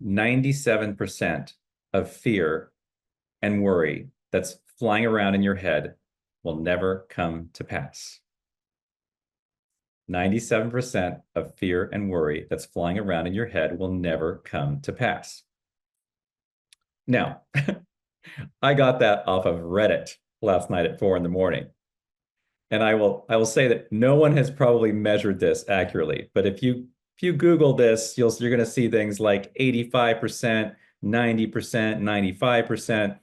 97% of fear and worry that's flying around in your head will never come to pass. 97% of fear and worry that's flying around in your head will never come to pass. Now, I got that off of Reddit last night at 4 a.m. And I will say that no one has probably measured this accurately, but if you Google this, you're going to see things like 85%, 90%,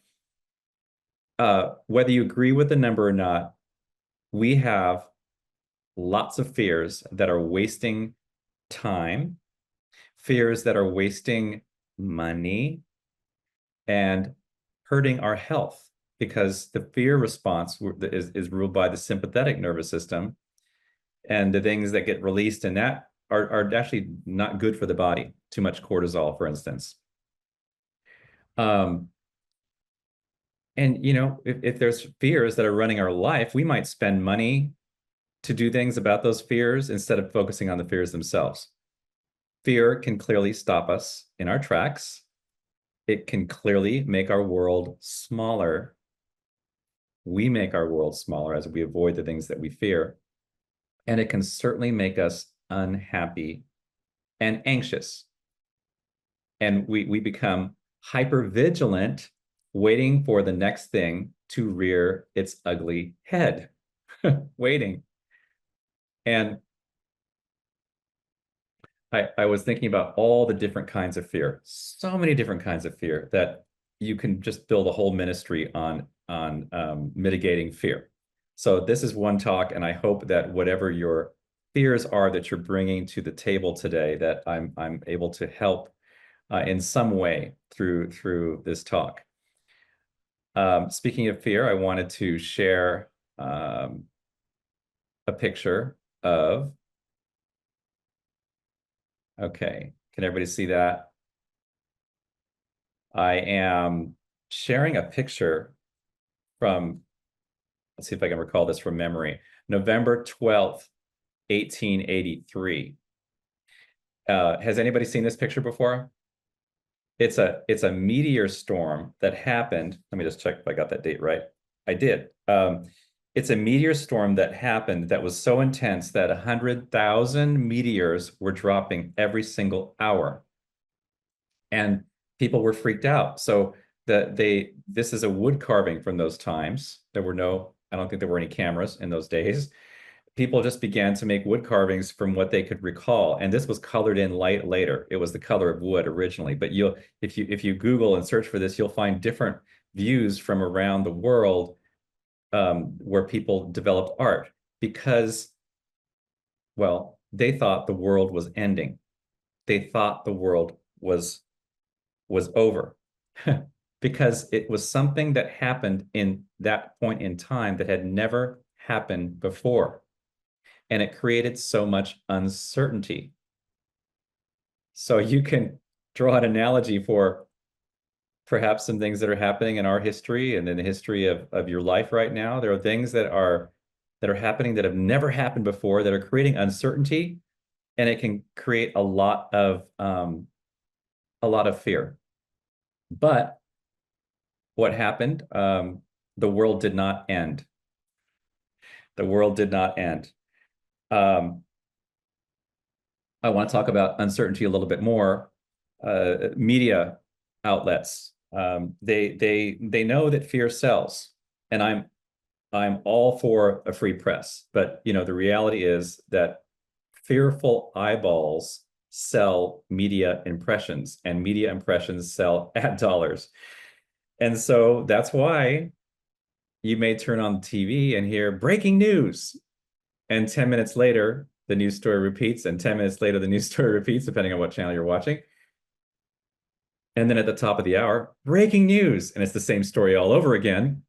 95%. Whether you agree with the number or not, we have lots of fears that are wasting time, fears that are wasting money, and hurting our health because the fear response is ruled by the sympathetic nervous system, and the things that get released in that are actually not good for the body. Too much cortisol, for instance. And if there's fears that are running our life, we might spend money to do things about those fears instead of focusing on the fears themselves. Fear can clearly stop us in our tracks. It can clearly make our world smaller. We make our world smaller as we avoid the things that we fear. And it can certainly make us unhappy and anxious. And we become hyper vigilant, waiting for the next thing to rear its ugly head, waiting. And I was thinking about all the different kinds of fear, so many different kinds of fear that you can just build a whole ministry on mitigating fear. So this is one talk, and I hope that whatever your fears are that you're bringing to the table today, that I'm able to help in some way through this talk. Speaking of fear, I wanted to share a picture of. Okay, can everybody see that? I am sharing a picture from, let's see if I can recall this from memory, November 12th, 1883. Has anybody seen this picture before? It's a meteor storm that happened. Let me just check if I got that date right. I did. It's a meteor storm that happened that was so intense that 100,000 meteors were dropping every single hour. And people were freaked out. So this is a wood carving from those times. I don't think there were any cameras in those days. People just began to make wood carvings from what they could recall. And this was colored in light later. It was the color of wood originally. But if you Google and search for this, you'll find different views from around the world where people developed art because, well, they thought the world was ending. They thought the world was over because it was something that happened in that point in time that had never happened before. And it created so much uncertainty. So you can draw an analogy for perhaps some things that are happening in our history and in the history of your life right now. There are things that are happening that have never happened before that are creating uncertainty, and it can create a lot of fear. But what happened? The world did not end. The world did not end. I want to talk about uncertainty a little bit more. Media outlets, they know that fear sells, and I'm all for a free press, but the reality is that fearful eyeballs sell media impressions, and media impressions sell ad dollars. And so that's why you may turn on TV and hear breaking news, and 10 minutes later, the news story repeats, and 10 minutes later, the news story repeats, depending on what channel you're watching. And then at the top of the hour, breaking news, and it's the same story all over again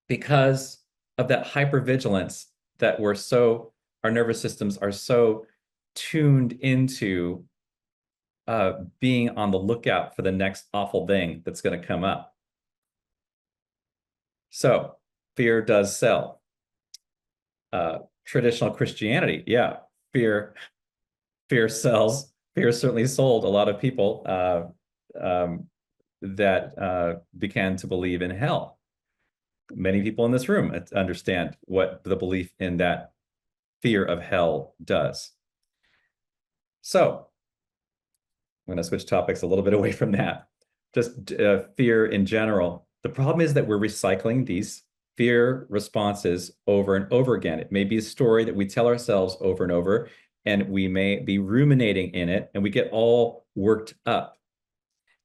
because of that hypervigilance that our nervous systems are so tuned into being on the lookout for the next awful thing that's going to come up. So fear does sell. Traditional Christianity, yeah, fear sells fear certainly sold a lot of people that began to believe in hell. Many people in this room understand what the belief in that fear of hell does. So I'm going to switch topics a little bit away from that. Just fear in general. The problem is that we're recycling these fear responses over and over again. It may be a story that we tell ourselves over and over, and we may be ruminating in it, and we get all worked up.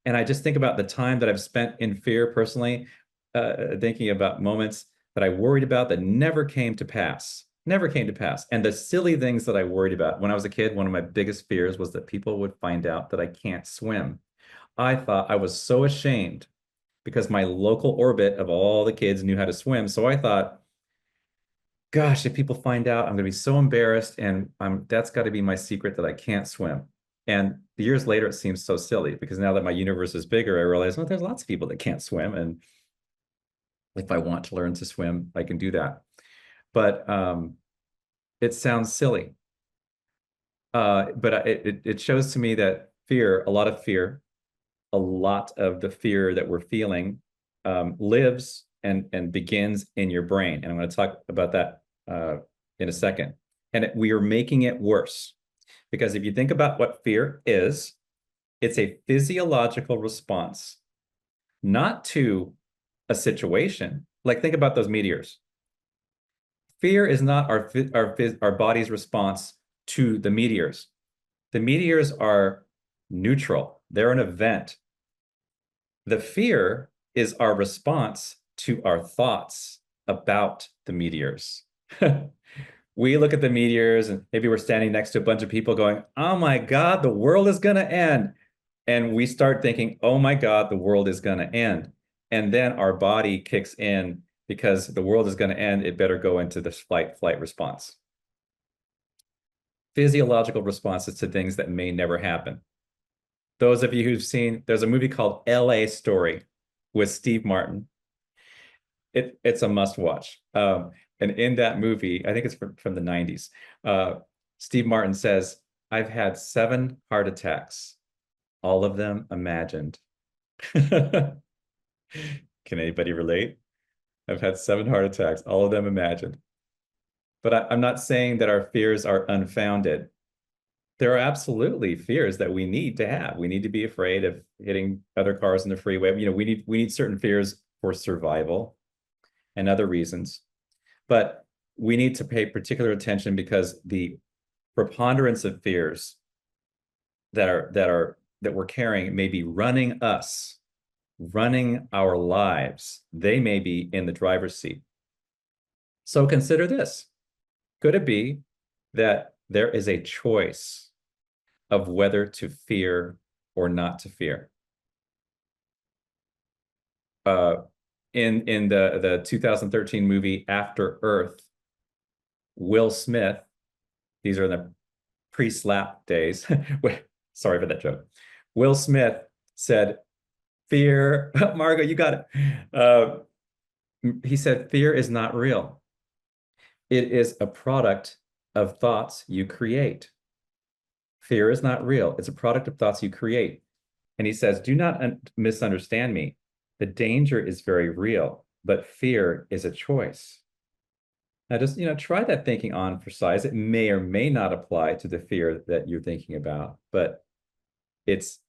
And I just think about the time that I've spent in fear personally, thinking about moments that I worried about that never came to pass. Never came to pass. And the silly things that I worried about when I was a kid, one of my biggest fears was that people would find out that I can't swim. I thought I was so ashamed because my local orbit of all the kids knew how to swim. So I thought, gosh, if people find out, I'm going to be so embarrassed, and that's got to be my secret that I can't swim. And years later, it seems so silly because now that my universe is bigger, I realize, well, there's lots of people that can't swim. And if I want to learn to swim, I can do that. But it sounds silly. But it shows to me that fear, a lot of the fear that we're feeling lives and begins in your brain. And I'm going to talk about that in a second. And we are making it worse. Because if you think about what fear is, it's a physiological response, not to a situation. Like, think about those meteors. Fear is not our body's response to the meteors. The meteors are neutral. They're an event. The fear is our response to our thoughts about the meteors. We look at the meteors and maybe we're standing next to a bunch of people going, oh my God, the world is going to end. And we start thinking, oh my God, the world is going to end. And then our body kicks in because the world is going to end. It better go into this flight response. Physiological responses to things that may never happen. Those of you who've seen, there's a movie called LA Story with Steve Martin. It's a must watch. And in that movie, I think it's from the 90s, Steve Martin says, I've had 7 heart attacks, all of them imagined. Can anybody relate? I've had 7 heart attacks, all of them imagined. But I'm not saying that our fears are unfounded. There are absolutely fears that we need to have. We need to be afraid of hitting other cars in the freeway. You know, we need certain fears for survival and other reasons. But we need to pay particular attention because the preponderance of fears that we're carrying may be running us, running our lives. They may be in the driver's seat. So consider this. Could it be that there is a choice of whether to fear or not to fear? In the 2013 movie After Earth, Will Smith, these are the pre-slap days. Sorry for that joke. Will Smith said, fear, Margot, you got it. He said, fear is not real. It is a product of thoughts you create. Fear is not real. It's a product of thoughts you create. And he says, do not misunderstand me. The danger is very real, but fear is a choice. Now, just, try that thinking on for size. It may or may not apply to the fear that you're thinking about, but it's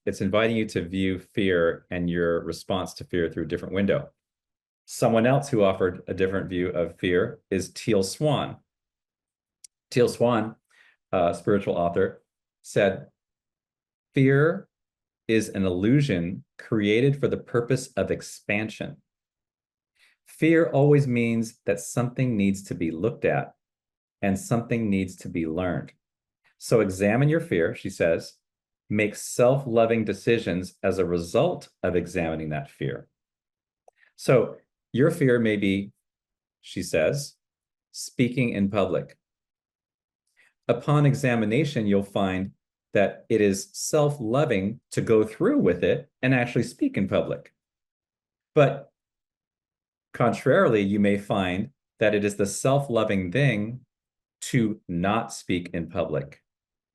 inviting you to view fear and your response to fear through a different window. Someone else who offered a different view of fear is Teal Swan. Teal Swan, a spiritual author, said, fear is an illusion created for the purpose of expansion. Fear always means that something needs to be looked at and something needs to be learned. So examine your fear, she says, make self-loving decisions as a result of examining that fear. So your fear may be, she says, speaking in public. Upon examination, you'll find that it is self-loving to go through with it and actually speak in public. But contrarily, you may find that it is the self-loving thing to not speak in public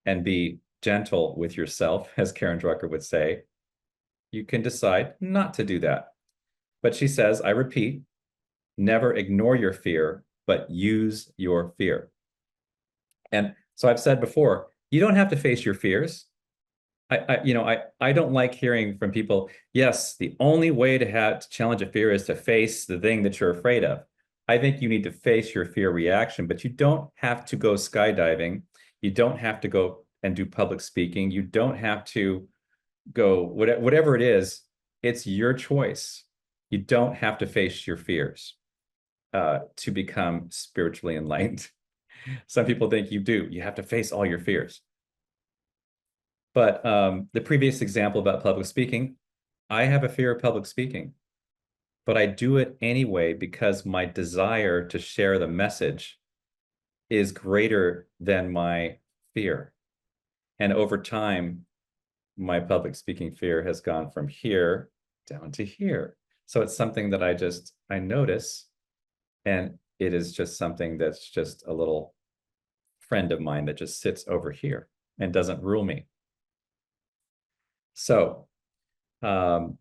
and be gentle with yourself, as Karen Drucker would say, you can decide not to do that. But she says, I repeat, never ignore your fear, but use your fear. And so I've said before, you don't have to face your fears. I don't like hearing from people, yes, the only way to challenge a fear is to face the thing that you're afraid of. I think you need to face your fear reaction, but you don't have to go skydiving. You don't have to go and do public speaking. You don't have to go, whatever it is, it's your choice. You don't have to face your fears to become spiritually enlightened. Some people think you do. You have to face all your fears. But the previous example about public speaking, I have a fear of public speaking, but I do it anyway because my desire to share the message is greater than my fear. And over time, my public speaking fear has gone from here down to here. So it's something that I notice, and it is just something that's just a little friend of mine that just sits over here and doesn't rule me. So I'm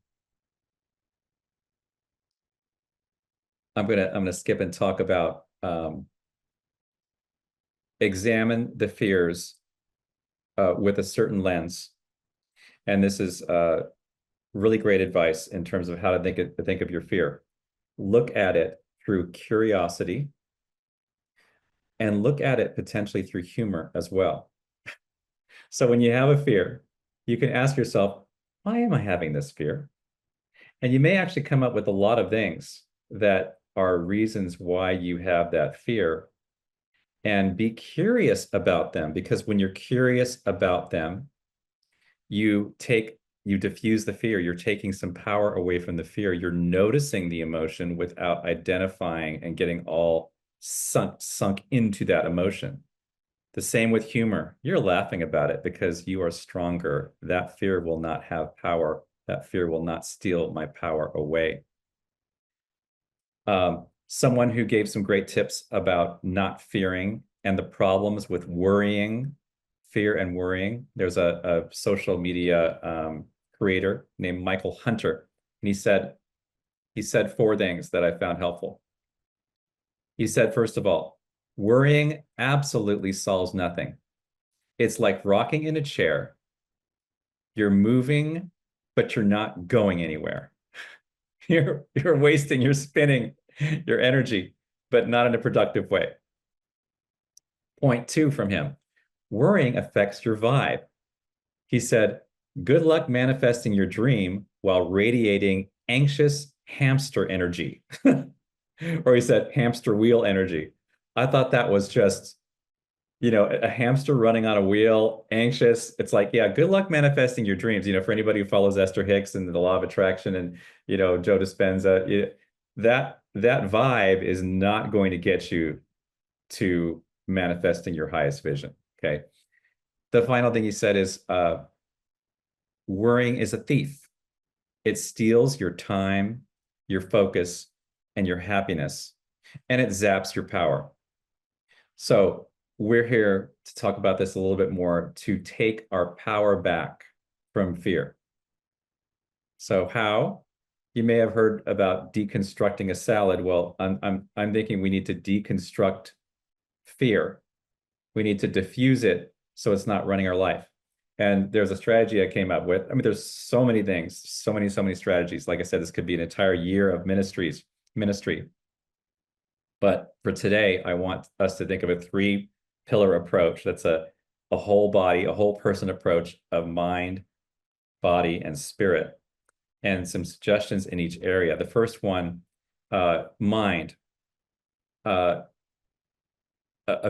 gonna skip and talk about examine the fears with a certain lens. And this is really great advice in terms of how to think of your fear. Look at it through curiosity and look at it potentially through humor as well. So when you have a fear, you can ask yourself, why am I having this fear? And you may actually come up with a lot of things that are reasons why you have that fear, and be curious about them, because when you're curious about them, you diffuse the fear. You're taking some power away from the fear. You're noticing the emotion without identifying and getting all sunk into that emotion. The same with humor. You're laughing about it because you are stronger. That fear will not have power. That fear will not steal my power away. Someone who gave some great tips about not fearing and the problems with worrying, fear and worrying. There's a social media creator named Michael Hunter, and he said 4 things that I found helpful. He said, first of all, worrying absolutely solves nothing. It's like rocking in a chair. You're moving, but you're not going anywhere. You're wasting, you're spinning your energy, but not in a productive way. Point 2 from him, worrying affects your vibe. He said, good luck manifesting your dream while radiating anxious hamster energy. Or he said hamster wheel energy. I thought that was just, a hamster running on a wheel, anxious. It's like, yeah, good luck manifesting your dreams. For anybody who follows Esther Hicks and the law of attraction and, Joe Dispenza, that vibe is not going to get you to manifesting your highest vision. Okay. The final thing he said is worrying is a thief. It steals your time, your focus, and your happiness, and it zaps your power. So we're here to talk about this a little bit more, to take our power back from fear. So how? You may have heard about deconstructing a salad. Well, I'm thinking we need to deconstruct fear. We need to diffuse it so it's not running our life. And there's a strategy I came up with. I mean, there's so many things, so many strategies. Like I said, this could be an entire year of ministry. But for today, I want us to think of a 3-pillar approach. That's a whole body, a whole person approach of mind, body, and spirit, and some suggestions in each area. The first one, mind. A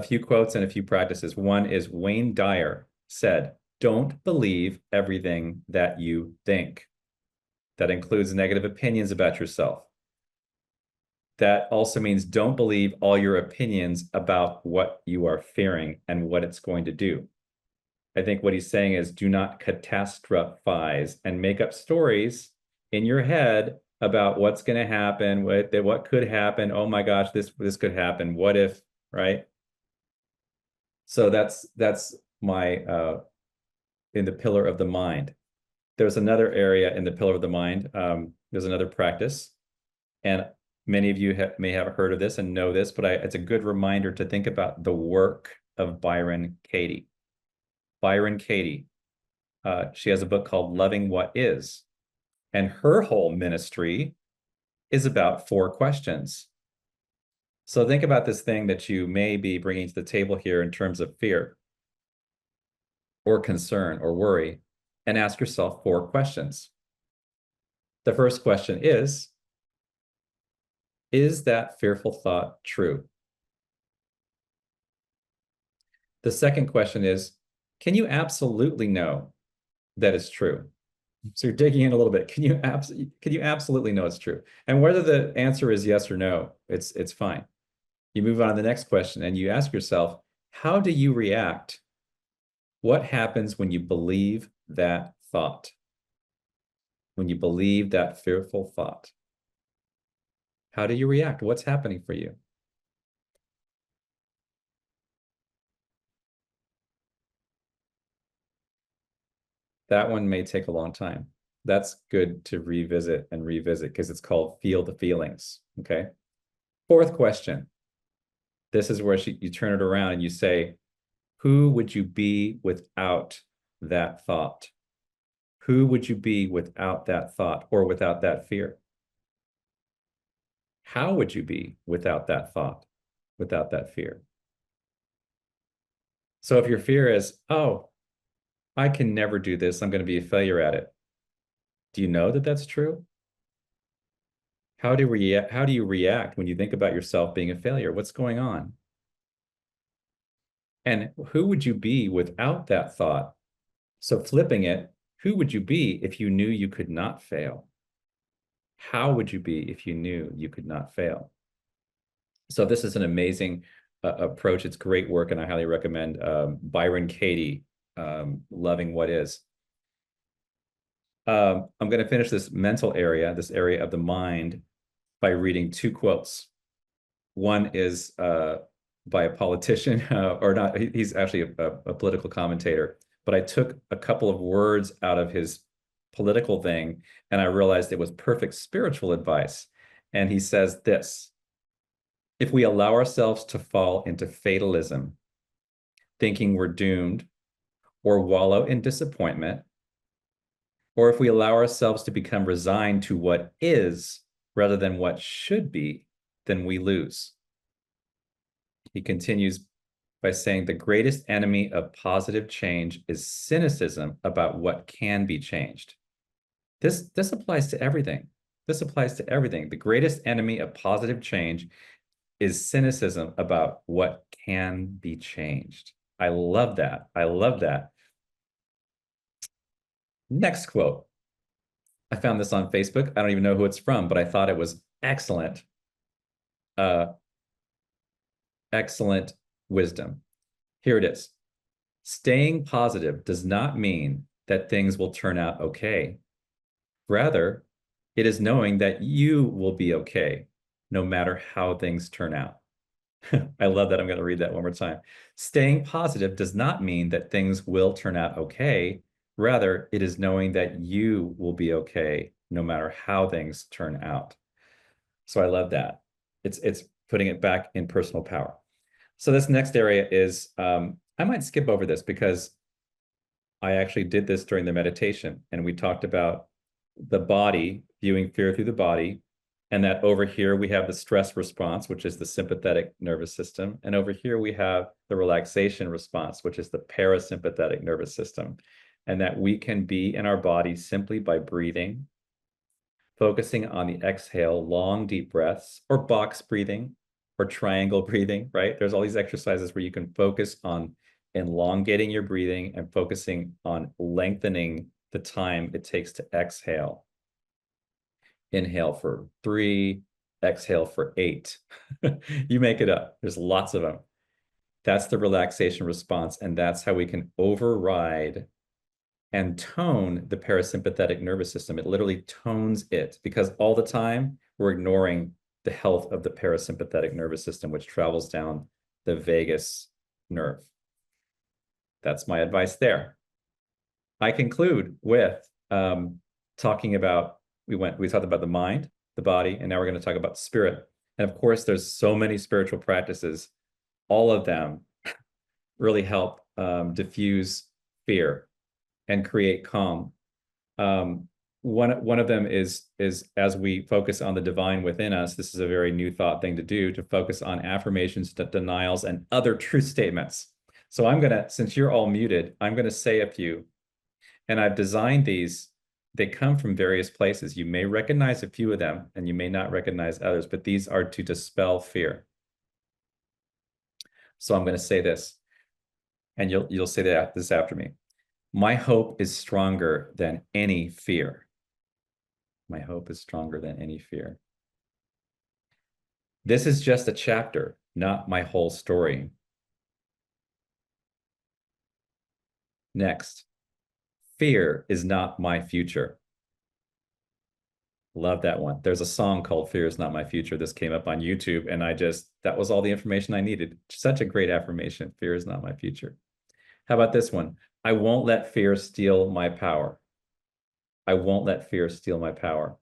few quotes and a few practices. One is Wayne Dyer said, don't believe everything that you think. That includes negative opinions about yourself. That also means don't believe all your opinions about what you are fearing and what it's going to do. I think what he's saying is do not catastrophize and make up stories in your head about what's going to happen, what could happen. Oh my gosh, this could happen. What if, right? So that's my in the pillar of the mind. There's another area in the pillar of the mind. There's another practice, and many of you may have heard of this and know this, but it's a good reminder to think about the work of Byron Katie. Byron Katie, she has a book called Loving What Is, and her whole ministry is about 4 questions. So think about this thing that you may be bringing to the table here in terms of fear or concern or worry, and ask yourself 4 questions. The first question is that fearful thought true? The second question is, can you absolutely know that it's true? So you're digging in a little bit. Can you absolutely know it's true? And whether the answer is yes or no, it's fine. You move on to the next question and you ask yourself, how do you react? What happens when you believe that thought? When you believe that fearful thought? How do you react? What's happening for you? That one may take a long time. That's good to revisit and revisit because it's called Feel the Feelings, okay? 4th question. This is where you turn it around and you say, who would you be without that thought? Who would you be without that thought or without that fear? How would you be without that thought, without that fear? So if your fear is, oh, I can never do this, I'm going to be a failure at it. Do you know that that's true? How do you react when you think about yourself being a failure? What's going on? And who would you be without that thought? So flipping it, who would you be if you knew you could not fail? How would you be if you knew you could not fail? So this is an amazing approach. It's great work, and I highly recommend Byron Katie, Loving What Is. I'm going to finish this mental area, this area of the mind, by reading 2 quotes. One is by a politician, or not, he's actually a political commentator, but I took a couple of words out of his political thing, and I realized it was perfect spiritual advice. And he says this: if we allow ourselves to fall into fatalism, thinking we're doomed, or wallow in disappointment, or if we allow ourselves to become resigned to what is rather than what should be, then we lose. He continues by saying the greatest enemy of positive change is cynicism about what can be changed. This applies to everything. This applies to everything. The greatest enemy of positive change is cynicism about what can be changed. I love that. I love that. Next quote. I found this on Facebook. I don't even know who it's from, but I thought it was excellent. Excellent wisdom. Here it is. Staying positive does not mean that things will turn out okay. Rather, it is knowing that you will be okay, no matter how things turn out. I love that. I'm going to read that one more time. Staying positive does not mean that things will turn out okay. Rather, it is knowing that you will be okay, no matter how things turn out. So I love that. It's putting it back in personal power. So this next area is, I might skip over this because I actually did this during the meditation, and we talked about the body, viewing fear through the body, and that over here we have the stress response, which is the sympathetic nervous system, and over here we have the relaxation response, which is the parasympathetic nervous system, and that we can be in our body simply by breathing, focusing on the exhale, long deep breaths, or box breathing, or triangle breathing, right? There's all these exercises where you can focus on elongating your breathing and focusing on lengthening the time it takes to exhale. Inhale for 3, exhale for 8. You make it up. There's lots of them. That's the relaxation response, and that's how we can override and tone the parasympathetic nervous system. It literally tones it, because all the time we're ignoring the health of the parasympathetic nervous system, which travels down the vagus nerve. That's my advice there. I conclude with talking about, we talked about the mind, the body, and now we're going to talk about spirit. And of course, there's so many spiritual practices. All of them really help diffuse fear and create calm. One of them is as we focus on the divine within us, this is a very new thought thing to do, to focus on affirmations, denials, and other truth statements. So I'm gonna, since you're all muted, I'm gonna say a few, and I've designed these. They come from various places. You may recognize a few of them, and you may not recognize others, but these are to dispel fear. So I'm gonna say this, and you'll say that this after me. My hope is stronger than any fear. My hope is stronger than any fear. This is just a chapter, not my whole story. Next, fear is not my future. Love that one. There's a song called Fear is Not My Future. This came up on YouTube, and that was all the information I needed. Such a great affirmation. Fear is not my future. How about this one? I won't let fear steal my power. I won't let fear steal my power.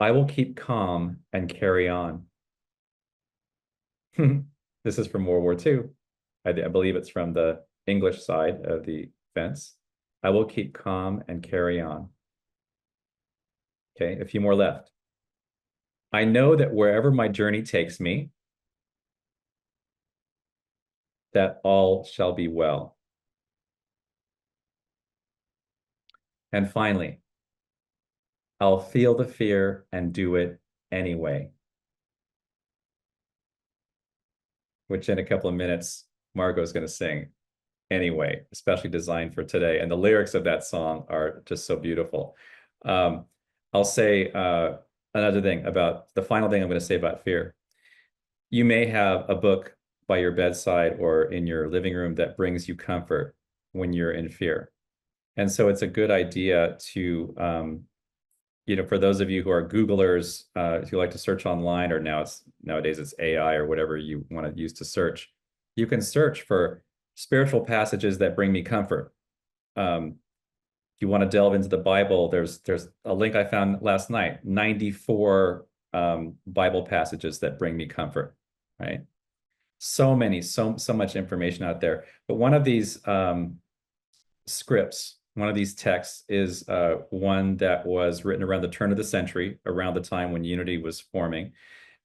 I will keep calm and carry on. This is from World War II. I believe it's from the English side of the fence. I will keep calm and carry on. Okay, a few more left. I know that wherever my journey takes me, that all shall be well. And finally, I'll feel the fear and do it anyway. Which in a couple of minutes, Margot's going to sing anyway, especially designed for today. And the lyrics of that song are just so beautiful. I'll say another thing about the final thing I'm going to say about fear. You may have a book by your bedside or in your living room that brings you comfort when you're in fear. And so it's a good idea to, for those of you who are Googlers, if you like to search online, or nowadays it's AI or whatever you want to use to search, you can search for spiritual passages that bring me comfort. If you want to delve into the Bible, there's a link I found last night, 94 Bible passages that bring me comfort, right? So much information out there. But one of these scripts, one of these texts is one that was written around the turn of the century, around the time when unity was forming.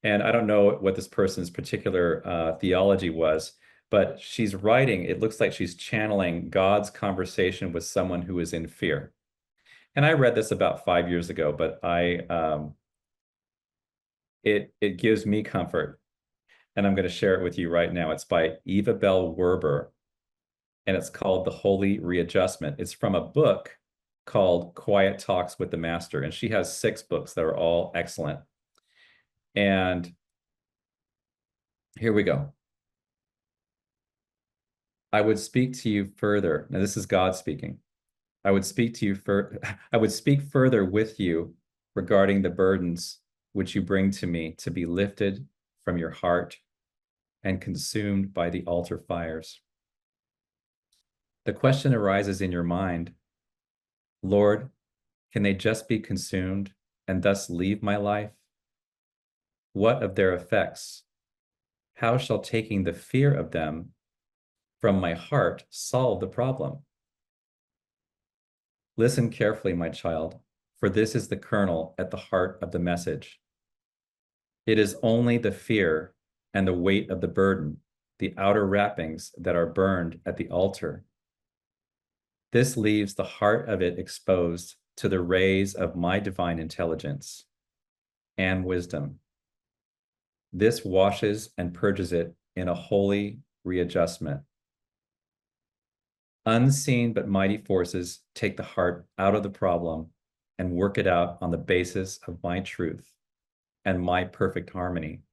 And I don't know what this person's particular theology was, but she's writing, it looks like she's channeling God's conversation with someone who is in fear. And I read this about 5 years ago, but it gives me comfort. And I'm going to share it with you right now. It's by Eva Bell Werber, and it's called The Holy Readjustment. It's from a book called Quiet Talks with the Master, and she has 6 books that are all excellent. And here we go. I would speak to you further. Now, this is God speaking. I would speak further with you regarding the burdens which you bring to me to be lifted from your heart and consumed by the altar fires. The question arises in your mind, Lord, can they just be consumed and thus leave my life? What of their effects? How shall taking the fear of them from my heart solve the problem? Listen carefully, my child, for this is the kernel at the heart of the message. It is only the fear and the weight of the burden, the outer wrappings that are burned at the altar. This leaves the heart of it exposed to the rays of my divine intelligence and wisdom. This washes and purges it in a holy readjustment. Unseen but mighty forces take the heart out of the problem and work it out on the basis of my truth and my perfect harmony.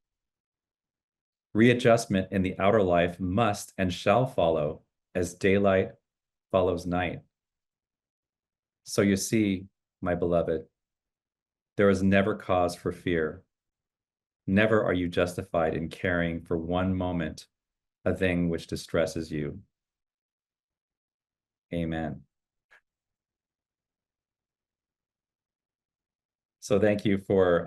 Readjustment in the outer life must and shall follow as daylight follows night. So you see, my beloved, there is never cause for fear. Never are you justified in caring for one moment a thing which distresses you. Amen. So thank you for,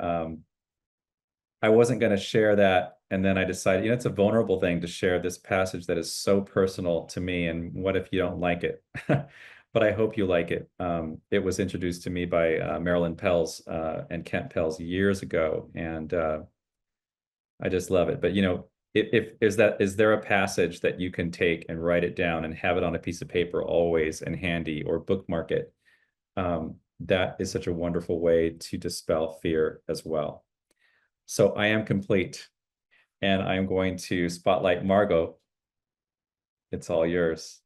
I wasn't going to share that. And then I decided, it's a vulnerable thing to share this passage that is so personal to me. And what if you don't like it? But I hope you like it. It was introduced to me by Marilyn Pells and Kent Pells years ago. And I just love it. But, is there a passage that you can take and write it down and have it on a piece of paper always and handy, or bookmark it? That is such a wonderful way to dispel fear as well. So I am complete, and I'm going to spotlight Margot. It's all yours.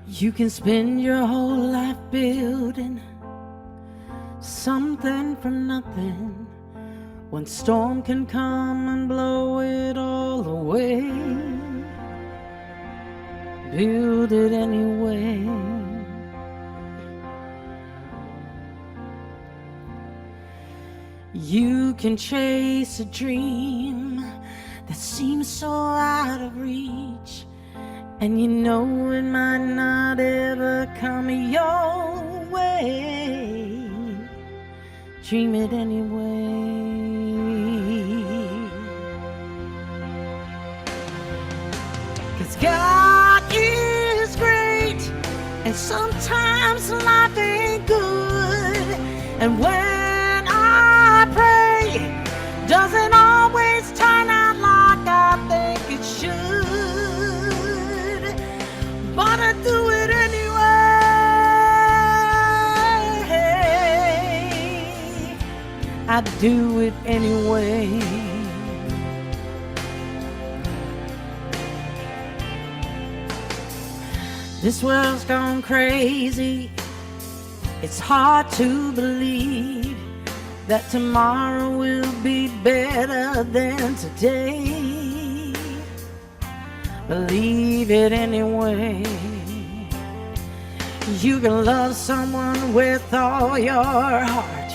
You can spend your whole life building something from nothing. One storm can come and blow it all away. Build it anyway. You can chase a dream that seems so out of reach, and you know it might not ever come your way. Dream it anyway. 'Cause God is great, and sometimes life ain't good. And when I pray, doesn't always turn out like I think it should. But I do it anyway. I do it anyway. This world's gone crazy. It's hard to believe that tomorrow will be better than today. Believe it anyway. You can love someone with all your heart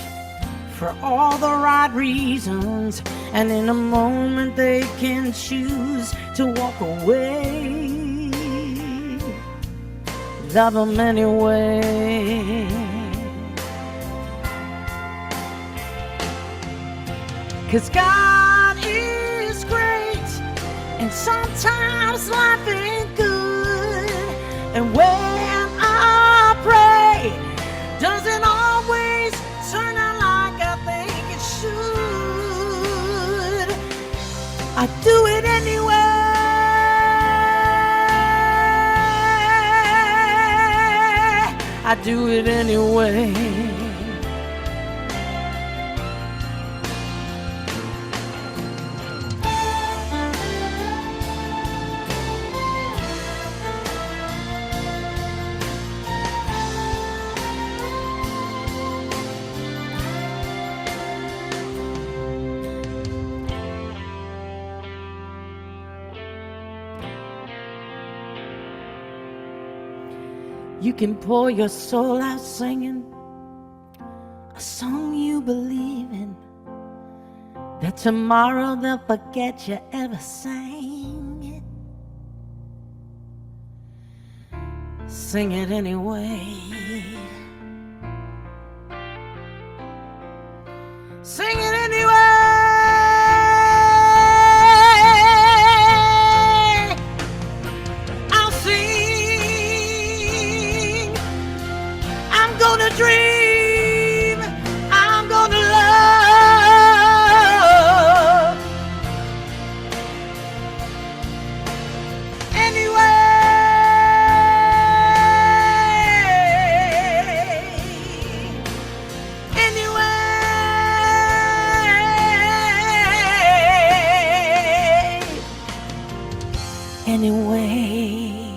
for all the right reasons, and in a moment they can choose to walk away. Love them anyway. 'Cause God is great, and sometimes life ain't good. And when I pray, doesn't always turn out like I think it should. I do it anyway. I do it anyway. You can pour your soul out singing a song you believe in, that tomorrow they'll forget you ever sang it. Sing it anyway. Sing it anyway. Dream, I'm gonna love anyway. Anyway. Anyway.